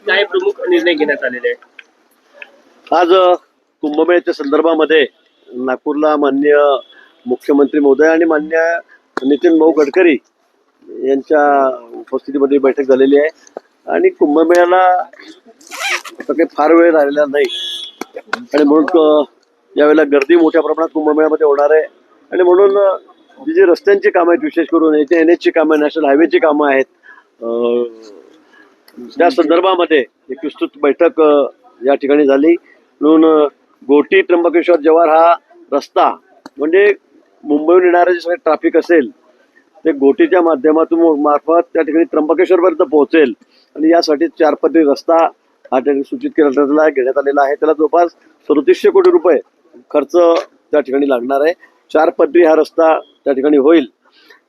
काय प्रमुख निर्णय घेण्यात आलेले आहेत? आज कुंभमेळ्याच्या संदर्भामध्ये नागपूरला माननीय मुख्यमंत्री महोदय आणि माननीय नितीन भाऊ गडकरी यांच्या उपस्थितीमध्ये बैठक झालेली आहे आणि कुंभमेळ्याला आता काही फार वेळ राहिलेला नाही आणि म्हणून यावेळेला गर्दी मोठ्या प्रमाणात कुंभमेळ्यामध्ये होणार आहे आणि म्हणून जी रस्त्यांची कामं आहेत, विशेष करून NH ची कामं, नॅशनल हायवेची कामं आहेत, त्या संदर्भामध्ये एक विस्तृत बैठक या ठिकाणी झाली. म्हणून गोटी त्र्यंबकेश्वर जव्हार हा रस्ता म्हणजे मुंबईहून येणारे जे सगळे ट्रॅफिक असेल ते गोटीच्या माध्यमातून मार्फत त्या ठिकाणी त्र्यंबकेश्वरपर्यंत पोहोचेल आणि यासाठी 4 पदरी रस्ता हा ठिकाणी सूचित घेण्यात आलेला आहे. त्याला जवळपास 3700 कोटी रुपये खर्च त्या ठिकाणी लागणार आहे. 4 पदरी हा रस्ता त्या ठिकाणी होईल.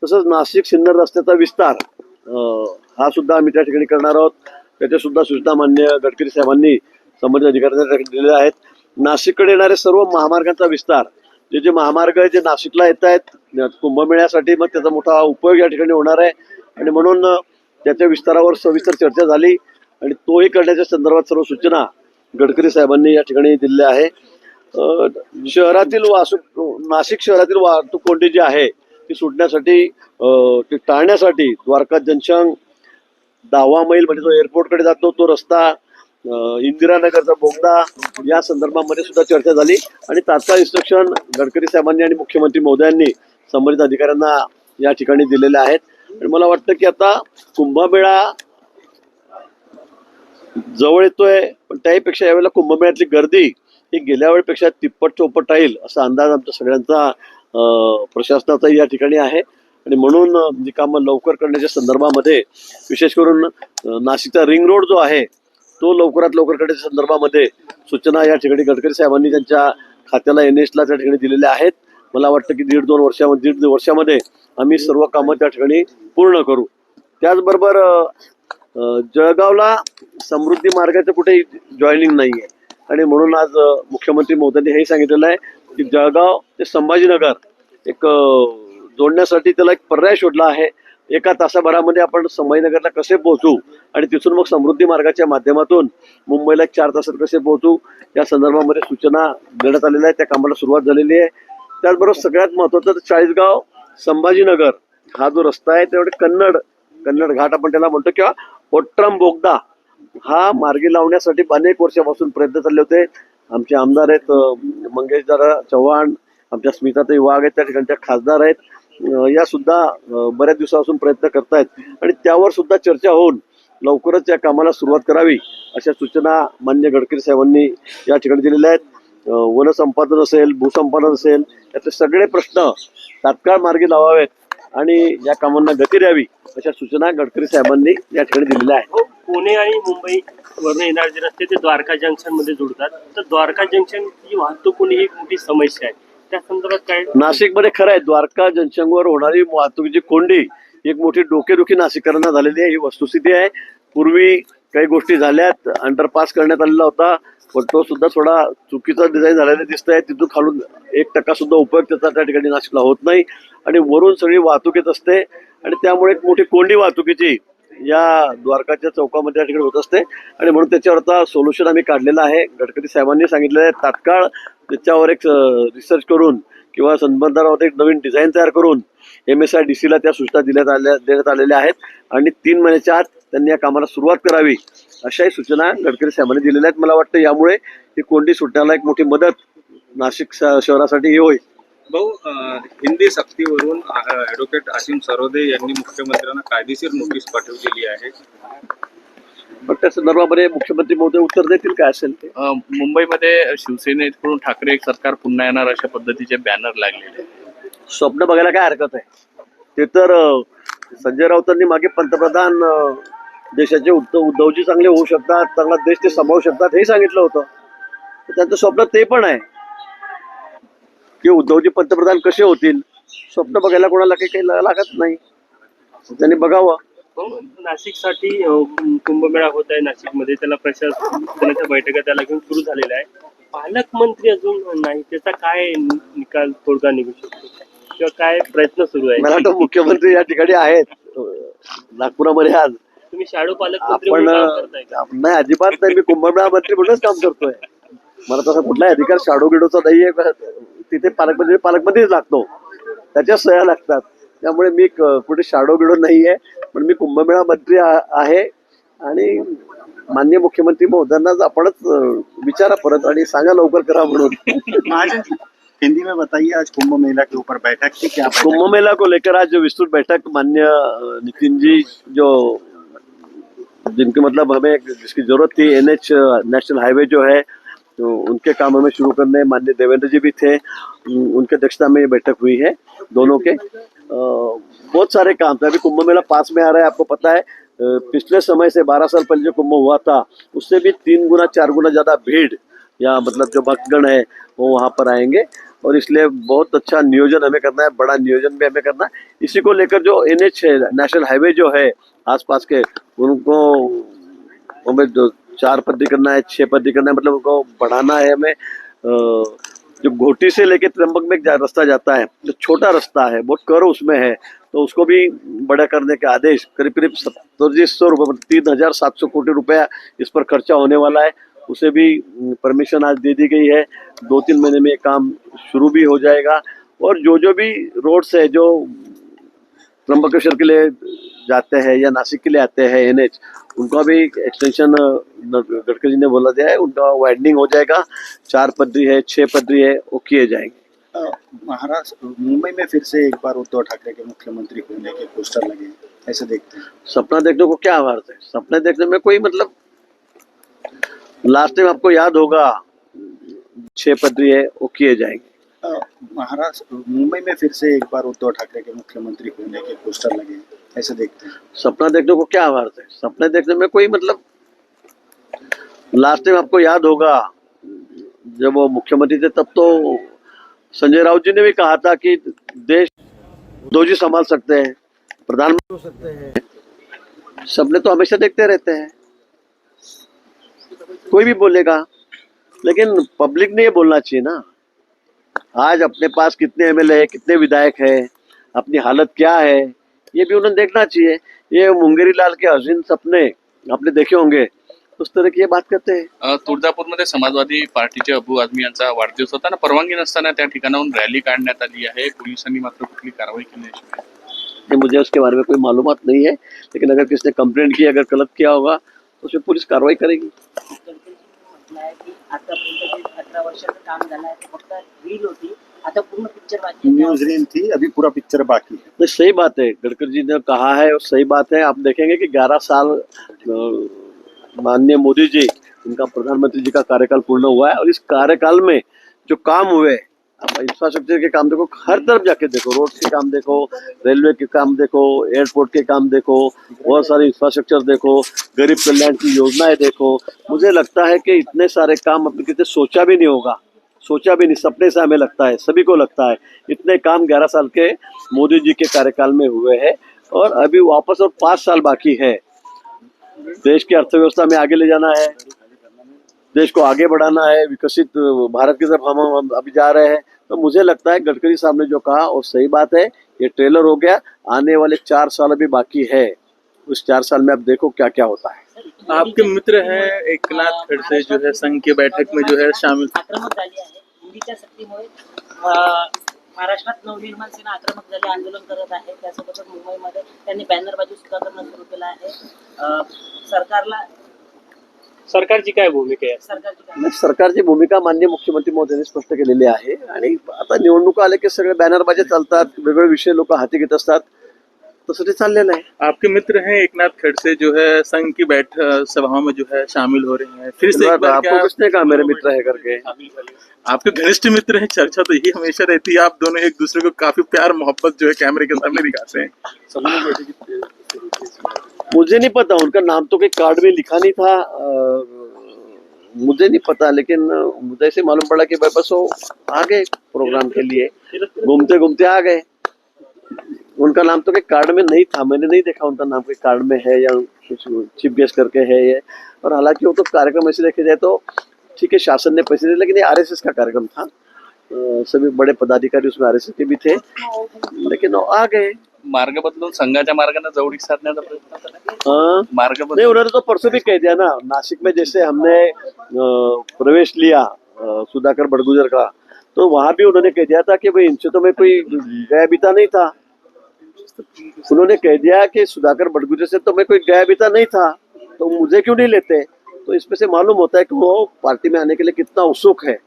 तसंच नाशिक सिन्नर रस्त्याचा विस्तार हा सुद्धा आम्ही त्या ठिकाणी करणार आहोत. त्याच्या सुद्धा सूचना माननीय गडकरी साहेबांनी संबंधित अधिकाऱ्यांना दिलेल्या आहेत. नाशिककडे येणारे सर्व महामार्गांचा विस्तार, जे महामार्ग जे नाशिकला येत आहेत कुंभमेळ्यासाठी, मग त्याचा मोठा उपयोग या ठिकाणी होणार आहे आणि म्हणून त्याच्या विस्तारावर सविस्तर चर्चा झाली आणि तोही करण्याच्या संदर्भात सर्व सूचना गडकरी साहेबांनी या ठिकाणी दिलेल्या आहे. शहरातील नाशिक शहरातील वाहतूक कोंडी जी आहे ती सुटण्यासाठी, ती टाळण्यासाठी द्वारका जंक्शन 10वा मैल म्हणजे जो एअरपोर्टकडे जातो तो रस्ता, इंदिरानगरचा बोगदा, या संदर्भामध्ये सुद्धा चर्चा झाली आणि तात्काळ इन्स्ट्रक्शन गडकरी साहेबांनी आणि मुख्यमंत्री महोदयांनी संबंधित अधिकाऱ्यांना या ठिकाणी दिलेले आहेत. आणि मला वाटतं की आता कुंभमेळा जवळ येतोय, पण त्याहीपेक्षा यावेळेला कुंभमेळ्यातली गर्दी ही गेल्या वेळेपेक्षा तिप्पट चौपट राहील असा अंदाज आमच्या सगळ्यांचा प्रशासनाचा या ठिकाणी आहे आणि म्हणून जी कामं लवकर करण्याच्या संदर्भामध्ये, विशेष करून नाशिकचा रिंग रोड जो आहे तो लवकरात लवकर करण्याच्या संदर्भामध्ये सूचना या ठिकाणी गडकरी साहेबांनी त्यांच्या खात्याला NH त्या ठिकाणी दिलेल्या आहेत. मला वाटतं की दीड वर्षामध्ये आम्ही सर्व कामं त्या ठिकाणी पूर्ण करू. त्याचबरोबर जळगावला समृद्धी मार्गाचं कुठेही जॉईनिंग नाही आहे आणि म्हणून आज मुख्यमंत्री महोदयांनी हेही सांगितलेलं आहे की जळगाव ते संभाजीनगर एक जोडण्यासाठी त्याला एक पर्याय शोधला आहे. 1 तासाभरामध्ये आपण संभाजीनगरला कसे पोहोचू आणि तिथून मग समृद्धी मार्गाच्या माध्यमातून मुंबईला 4 तासात कसे पोहोचू या संदर्भामध्ये सूचना देण्यात आलेल्या आहेत. त्या कामाला सुरुवात झालेली आहे. त्याचबरोबर सगळ्यात महत्त्वाचं 40गाव संभाजीनगर हा जो रस्ता आहे त्यामुळे कन्नड घाट आपण त्याला म्हणतो किंवा ओट्रम बोगदा हा मार्गी लावण्यासाठी अनेक वर्षापासून प्रयत्न चालले होते. आमचे आमदार आहेत मंगेश दादा चव्हाण, आमच्या स्मिताताई वाघ आहेत, त्या ठिकाणच्या खासदार आहेत, या सुद्धा बऱ्याच दिवसापासून प्रयत्न करतायत आणि त्यावर सुद्धा चर्चा होऊन लवकरच या कामाला सुरुवात करावी अशा सूचना माननीय गडकरी साहेबांनी या ठिकाणी दिलेल्या आहेत. वनसंपादन असेल, भूसंपादन असेल, याचे सगळे प्रश्न तात्काळ मार्गी लावावेत आणि या कामांना गती द्यावी अशा सूचना गडकरी साहेबांनी या ठिकाणी दिलेल्या आहेत. पुणे आणि मुंबई वरून येणारे जे रस्ते ते द्वारका जंक्शन मध्ये जोडतात, तर द्वारका जंक्शन ही वाहतूक कोणी ही मोठी समस्या आहे, त्या संदर्भात काय? नाशिकमध्ये खरं आहे, द्वारका जंक्शनवर होणारी वाहतुकीची कोंडी एक मोठी डोकेदुखी नाशिककरांना झालेली आहे. ही वस्तुस्थिती आहे. पूर्वी काही गोष्टी झाल्यात, अंडरपास करण्यात आलेला होता पण तो सुद्धा थोडा चुकीचा डिझाईन झालेला दिसत आहे. तिथून खालून 1% सुद्धा उपयोग त्याचा त्या ठिकाणी नाशिकला होत नाही आणि वरून सगळी वाहतूक येत असते आणि त्यामुळे एक मोठी कोंडी वाहतुकीची या द्वारकाच्या चौकामध्ये या ठिकाणी होत असते आणि म्हणून त्याच्यावर आता सोल्युशन आम्ही काढलेलं आहे. गडकरी साहेबांनी सांगितलेलं आहे तात्काळ त्याच्यावर एक रिसर्च करून किंवा संबंधावर एक नवीन डिझाईन तयार करून MSIDCला त्या सूचना देण्यात आलेल्या आहेत आणि 3 महिन्याच्या आत त्यांनी या कामाला सुरुवात करावी अशाही सूचना गडकरी साहेबांनी दिलेल्या आहेत. मला वाटतं यामुळे ही कोंडी सुटण्याला एक मोठी मदत नाशिक शहरासाठी होईल. भाऊ, हिंदी सक्तीवरून ॲडव्होकेट असीम सरोदे यांनी मुख्यमंत्र्यांना कायदेशीर नोटीस पाठवलेली आहे. पण त्या संदर्भामध्ये मुख्यमंत्री महोदय उत्तर देतील काय असेल ते. मुंबईमध्ये शिवसेनेकडून ठाकरे एक सरकार पुन्हा येणार अशा पद्धतीचे बॅनर लागलेले. स्वप्न बघायला काय हरकत आहे. ते तर संजय राऊतांनी मागे पंतप्रधान देशाचे उद्धवजी चांगले होऊ शकतात, चांगला देश ते सांभाळू शकतात हे सांगितलं होतं. त्यांचं स्वप्न ते पण आहे की उद्धवजी पंतप्रधान कसे होतील. स्वप्न बघायला कोणाला काही लागत नाही, त्यांनी बघावं. नाशिकसाठी कुंभमेळा होत आहे नाशिकमध्ये, त्याला प्रशासनाच्या बैठका त्याला घेऊन सुरू झालेल्या आहे. पालकमंत्री अजून नाही, त्याचा काय निकाल तोडगा निघू शकतो किंवा काय प्रयत्न सुरू आहे? मला वाटतं मुख्यमंत्री या ठिकाणी आहेत नागपुरामध्ये आज तुम्ही शाडो पालकमंत्री आपण म्हणून काम करताय का? नाही, अजिबात नाही. मी कुंभमेळा मंत्री म्हणूनच काम करतोय. मला तसा कुठलाही अधिकार शाडो गिडोचा नाहीये. तिथे पालकमंत्रीच लागतो, त्याच्या सह्या लागतात. त्यामुळे मी कुठे शाडो गिडो नाहीये. पण मी कुंभमेळा मंत्री आहे. आणि माननीय मुख्यमंत्री महोदयांना आपणच विचारा परत आणि सांगा लवकर करा म्हणून. महाजन जी, हिंदी में बताइए, आज कुंभ मेला के ऊपर बैठक थी, क्या बैठक? कुंभ मेला को लेकर आज जो विस्तृत बैठक माननीय नितिन जी, जो जिनकी मतलब हमें जिसकी जरूरत थी, NH नेशनल हाईवे जो है, तो उनके काम हमें शुरू करने माननीय देवेंद्र जी भी थे, उनके अध्यक्षता में ये बैठक हुई है दोनों के। बहुत सारे काम थे। अभी कुंभ मेला पास में आ रहा है, आपको पता है। पिछले समय से 12 साल पहले जो कुंभ हुआ था, उससे भी 3 गुना 4 गुना ज्यादा भीड़ या मतलब जो भक्तगण है वो वहाँ पर आएंगे। और इसलिए बहुत अच्छा नियोजन हमें करना है, बड़ा नियोजन भी हमें करना है। इसी को लेकर जो NH है, नेशनल हाईवे जो है आसपास के, उनको हमें जो 4 पद्दी करना है, 6 पद्दी करना है, मतलब उनको बढ़ाना है हमें। जो घोटी से लेके त्र्यंबक में एक रास्ता जाता है, जो छोटा रास्ता है, बहुत कर उसमें है, तो उसको भी बड़ा करने के आदेश, करीब करीब 2700 रुपये, 3700 कोटी रुपया इस पर खर्चा होने वाला है। उसे भी परमिशन आज दे दी गई है। 2-3 महीने में ये काम शुरू भी हो जाएगा। और जो भी रोड्स है जो त्र्यंबकेश्वर के लिए जाते हैं या नासिक के लिए आते हैं NH, उनका भी एक्सटेंशन गडकरी जी ने बोला दिया है, उनका वाइडनिंग हो जाएगा। 4 पटरी है, 6 पटरी है, वो किए जाएंगे। महाराष्ट्र मुंबई में फिर से एक बार उद्धव ठाकरे के मुख्यमंत्री होने के पोस्टर लगे, ऐसे देखते हैं? सपना देखने को क्या अर्थ है? सपने देखने में कोई मतलब, लास्ट टाइम आपको याद होगा 6 पटरी है, वो किए जाएंगे। महाराष्ट्र मुंबई में फिर से एक बार उद्धव ठाकरे के मुख्यमंत्री होने के पोस्टर लगे, ऐसे देखते हैं? सपना देखने को क्या अर्थ है? सपने देखने में कोई मतलब, लास्ट टाइम आपको याद होगा जब वो मुख्यमंत्री थे, तब तो संजय राउत जी ने भी कहा था कि देश दो जी संभाल सकते हैं, प्रधानमंत्री हो सकते हैं। सपने तो हमेशा देखते रहते हैं, कोई भी बोलेगा, लेकिन पब्लिक ने ये बोलना चाहिए ना। आज अपने पास कितने MLA है, कितने विधायक है, अपनी हालत क्या है, ये भी उन्हें देखना चाहिए। ये मुंगेरी लाल के हसीन सपने आपने देखे होंगे, उस तरह की ये बात करते हैं। तुळजापूरमध्ये समाजवादी पार्टीचे अबू आझमी यांचा वाढदिवस होता ना, परवानगी नसताना त्या ठिकाणाहून रॅली काढण्यात आली आहे। पोलिसांनी मात्र कुठली कारवाई केली नाही। ये मुझे उसके बारे में कोई मालूमात नहीं है, लेकिन अगर किसी ने कंप्लेंट की, अगर गलत किया होगा तो उसमें पुलिस कार्रवाई करेगी। आतापर्यंत 18 वर्षाचं काम झालं आहे, फक्त रील होती, आता पूर्ण पिक्चर बाकी आहे। न्यूज रील थी, अभी पूरा पिक्चर बाकी है। नहीं, सही बात है, गडकरी जी ने कहा है और सही बात है। आप देखेंगे कि 11 साल माननीय मोदी जी, उनका प्रधानमंत्री जी का कार्यकाल पूर्ण हुआ है, और इस कार्यकाल में जो काम हुए, आप इंफ्रास्ट्रक्चर के काम देखो, हर तरफ जाके देखो, रोड के काम देखो, रेलवे के काम देखो, एयरपोर्ट के काम देखो, बहुत सारे इंफ्रास्ट्रक्चर देखो, गरीब कल्याण की योजनाएं देखो। मुझे लगता है कि इतने सारे काम अपने कितने सोचा भी नहीं होगा, सोचा भी नहीं, सपने से हमें लगता है, सभी को लगता है। इतने काम 11 साल के मोदी जी के कार्यकाल में हुए हैं, और अभी वापस और 5 साल बाकी है। देश की अर्थव्यवस्था में आगे ले जाना है, देश को आगे बढ़ाना है, विकसित भारत की तरफ हम अभी जा रहे हैं। तो मुझे लगता है गडकरी साहब ने जो कहा वो सही बात है। ये ट्रेलर हो गया, आने वाले 4 साल अभी बाकी है। उस 4 साल में अब देखो क्या क्या होता है। आपके मित्र हैं एकनाथ खडसे, जो है संघ की बैठक में जो है शामिल। आक्रमक झाली आहे हिंदीच्या सक्तीमुळे। महाराष्ट्रात नवनिर्माण सेना आक्रमक झाली, आंदोलन करत आहे। त्यासोबतच मुंबईमध्ये त्यांनी बॅनरबाजी सुद्धा करणं सुरू केलं आहे। सरकारची काय भूमिका आहे? सरकारची भूमिका माननीय मुख्यमंत्री महोदयांनी स्पष्ट केलेली आहे। आणि आता निवडणुका आले की सगळे बॅनरबाजी चालतात, वेगवेगळे विषय लोक हाती घेत असतात, तसं ते चाललेलं आहे। आपके मित्र हैं एकनाथ खडसे, जो है संघ की बैठक सभाओं में जो है शामिल हो रहे हैं। फिर से एक बार आपको क्या किसने कहा मेरे मित्र है करके? आपके घनिष्ठ मित्र हैं, चर्चा तो यही हमेशा रहती है, आप दोनों एक दूसरे को काफी प्यार मोहब्बत जो है कैमरे के सामने दिखाते हैं। मुझे नहीं पता, उनका नाम तो कोई कार्ड में लिखा नहीं था, मुझे नहीं पता, लेकिन मुझे ऐसे मालूम पड़ा कि बस वो आ गए प्रोग्राम के लिए, घूमते घूमते आ गए। उनका नाम तो कोई कार्ड में नहीं था, मैंने नहीं देखा उनका नाम कोई कार्ड में है या कुछ चीफ गेस्ट करके है ये। और हालांकि वो तो कार्यक्रम ऐसे देखे जाए तो ठीक है, शासन ने पैसे दिए, लेकिन ये RSS का कार्यक्रम था, सभी बड़े पदाधिकारी उसमें RSS के भी थे, लेकिन वो आ गए। मार्ग बदलून संघाच्या मार्गाने जवळीक साधण्याचा प्रयत्न केला. हाँ? मार्ग नहीं, बदलून उन्होंने तो परसों भी कह दिया ना, नासिक में जैसे हमने प्रवेश लिया सुधाकर बड़गुजर का, तो वहां भी उन्होंने कह दिया था कि भाई इनसे तो मैं कोई गया बीता नहीं था। उन्होंने कह दिया कि सुधाकर बड़गुजर से तो मैं कोई गया बीता नहीं था, तो मुझे क्यों नहीं लेते। तो इसमें से मालूम होता है कि वो पार्टी में आने के लिए कितना उत्सुक है।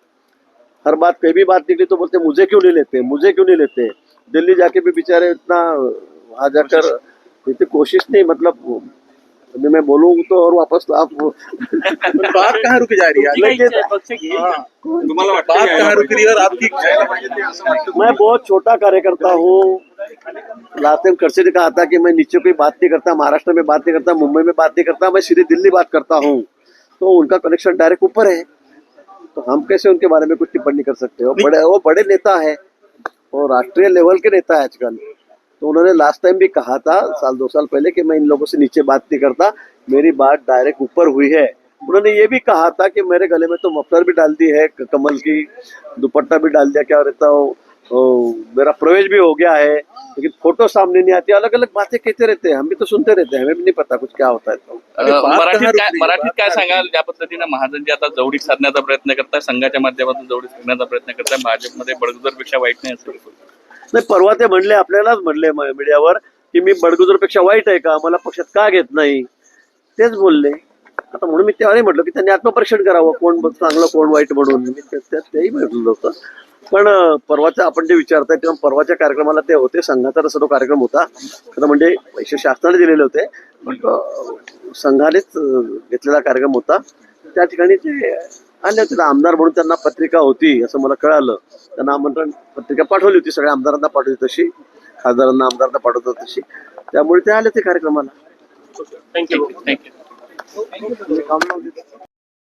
हर बात कहीं भी बात निकली तो बोलते मुझे क्यों नहीं लेते, मुझे क्यों नहीं लेते। दिल्ली जाके भी बेचारे इतना वहां जाकर इतनी कोशिश नहीं, मतलब अभी मैं बोलूँ तो और वापस तो आप बात कहाँ रुक जा रही है? तुमची काय इच्छा आहे? पक्ष घेईल हाँ, तुम्हाला वाटतं बात की कहाँ रुक रही है और आपकी यायला पाहिजे ते असं वाटतं? मैं बहुत छोटा कार्यकर्ता हूँ। लास्ट टाइम खड़से ने कहा था कि मैं नीचे कोई बात नहीं करता, महाराष्ट्र में बात नहीं करता, मुंबई में बात नहीं करता, मैं सीधे दिल्ली बात करता हूँ। तो उनका कनेक्शन डायरेक्ट ऊपर है, तो हम कैसे उनके बारे में कुछ टिप्पणी कर सकते हो। वो बड़े नेता है और राष्ट्रीय लेवल के नेता है आजकल। तो उन्होंने लास्ट टाइम भी कहा था, साल 2 साल पहले, कि मैं इन लोगों से नीचे बात नहीं करता, मेरी बात डायरेक्ट ऊपर हुई है। उन्होंने ये भी कहा था कि मेरे गले में तो मफलर भी डाल दी है, कमल की दुपट्टा भी डाल दिया, क्या रहता हो, मेरा प्रवेश भी हो गया है, लेकिन फोटो सामने नहीं आती। अलग अलग बातें कहते रहते हैं, हम भी तो सुनते रहते हैं, हमें भी नहीं पता कुछ क्या होता है। तो मराठीत काय सांगाल, ज्या पद्धतीने महाजनजी आता जवळीक साधण्याचा प्रयत्न करताय, संघाच्या माध्यमातून जवळीक साधण्याचा प्रयत्न करताय, भाजपमध्ये बडगुजरपेक्षा वाईट नाही असं नाही, परवा ते म्हणले, आपल्यालाच म्हणले मीडियावर की मी बडगुजरपेक्षा वाईट आहे का, मला पक्षात का घेत नाही, तेच बोलले। आता म्हणून मी तेव्हा म्हटलं की त्यांनी आत्मपरीक्षण करावं, कोण चांगलं कोण वाईट म्हणून। मी तेही म्हटलं होतं। पण परवाच्या आपण जे विचारताय तेव्हा परवाच्या कार्यक्रमाला ते होते, संघाचा तसा तो कार्यक्रम होता, खरं म्हणजे पैसे शासनाने दिलेले होते, पण संघानेच घेतलेला कार्यक्रम होता। त्या ठिकाणी ते आले होते, आमदार म्हणून त्यांना पत्रिका होती असं मला कळालं। त्यांना आमंत्रण पत्रिका पाठवली होती, सगळ्या आमदारांना पाठवली तशी, खासदारांना आमदारांना पाठवत तशी, त्यामुळे ते आले ते कार्यक्रमाला। थँक्यू. थँक्यू. काम नव्हते।